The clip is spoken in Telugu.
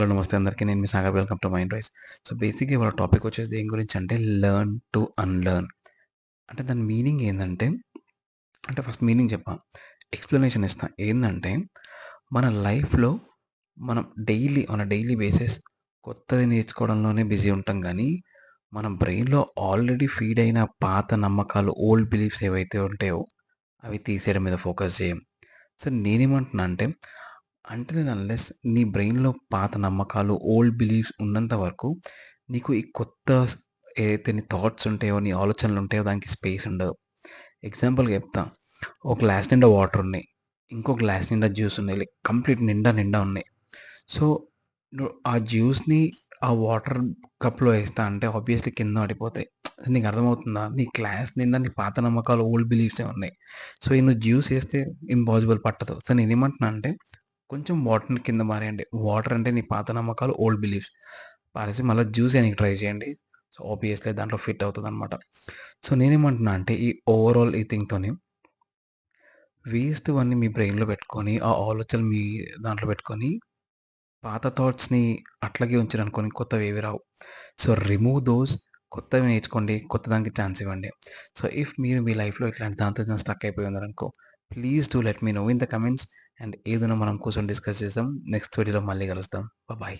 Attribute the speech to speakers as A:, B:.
A: హలో నమస్తే అందరికీ. నేను మీ Sagar. Welcome to mind voice. So బేసిక్‌గా ఇవాళ టాపిక్ వచ్చేసి దేని గురించి అంటే లెర్న్ టు అన్‌లెర్న్. అంటే దాని మీనింగ్ ఏందంటే, అంటే ఫస్ట్ మీనింగ్ చెప్పా. ఎక్స్‌ప్లనేషన్ ఇస్తా. ఏందంటే మన లైఫ్‌లో మనం డైలీ బేసిస్ కొత్తది నేర్చుకోవడంలోనే బిజీ ఉంటాం గానీ, మన బ్రెయిన్‌లో ఆల్రెడీ ఫీడ్ అయిన పాత నమ్మకాలు, ఓల్డ్ బిలీఫ్స్ ఏవైతే ఉంటాయో అవి తీసేయడం మీద ఫోకస్ చేయం. సో నేనేమంటున్నా అంటే, అంటిల్ అండ్ అన్‌లెస్ నీ బ్రెయిన్‌లో పాత నమ్మకాలు, ఓల్డ్ బిలీఫ్స్ ఉన్నంత వరకు నీకు ఈ కొత్త ఏదైతే నీ థాట్స్ ఉంటాయో, నీ ఆలోచనలు ఉంటాయో దానికి స్పేస్ ఉండదు. ఎగ్జాంపుల్‌గా చెప్తా. ఒక గ్లాస్ నిండా వాటర్ ఉన్నాయి. ఇంకో గ్లాస్ నిండా జ్యూస్ ఉన్నాయి. లైక్ కంప్లీట్ నిండా ఉన్నాయి. సో, నువ్వు ఆ జ్యూస్‌ని ఆ వాటర్ కప్‌లో ఏస్తా అంటే ఆబ్వియస్‌లీ కింద పడిపోతాయి. నీకు అర్థమవుతుందా? నీ గ్లాస్ నిండా నీ పాత నమ్మకాలు, ఓల్డ్ బిలీఫ్సే ఉన్నాయి. సో, ఈ నువ్వు జ్యూస్ ఏస్తే ఇంపాసిబుల్ పట్టదు. సో, నేనేమంటున్నా అంటే కొంచెం వాటర్‌ని కింద పారేయండి. వాటర్ అంటే నీ పాత నమ్మకాలు, ఓల్డ్ బిలీఫ్స్ పారేసి మళ్ళా జ్యూస్ చేయనీకి ట్రై చేయండి. సో, ఆబ్వియస్‌లీ దాంట్లో ఫిట్ అవుతదనమాట. సో, నేనేమంటున్నా అంటే ఈ ఓవరాల్ ఈ థింగ్‌తోని వేస్ట్‌వన్నీ మీ బ్రెయిన్‌లో పెట్టుకొని, ఆ ఆలోచనలు మీ దాంట్లో పెట్టుకొని, పాత థాట్స్‌ని అట్లాగే ఉంచారనుకోండి కొత్తవేవి రావు. So, remove those. కొత్తవి నేర్చుకోండి. కొత్త దానికి ఛాన్స్ ఇవ్వండి. సో, ఇఫ్ మీరు మీ లైఫ్‌లో ఇట్లాంటి దాంతో ఏదైనా స్టక్ అయిపోయి ఉన్నారనుకో, please do let me know in the comments. And ఏదున్నా మనం కూర్చొని డిస్కస్ చేద్దాం. నెక్స్ట్ వీడియోలో మళ్ళీ కలుద్దాం. బాయ్.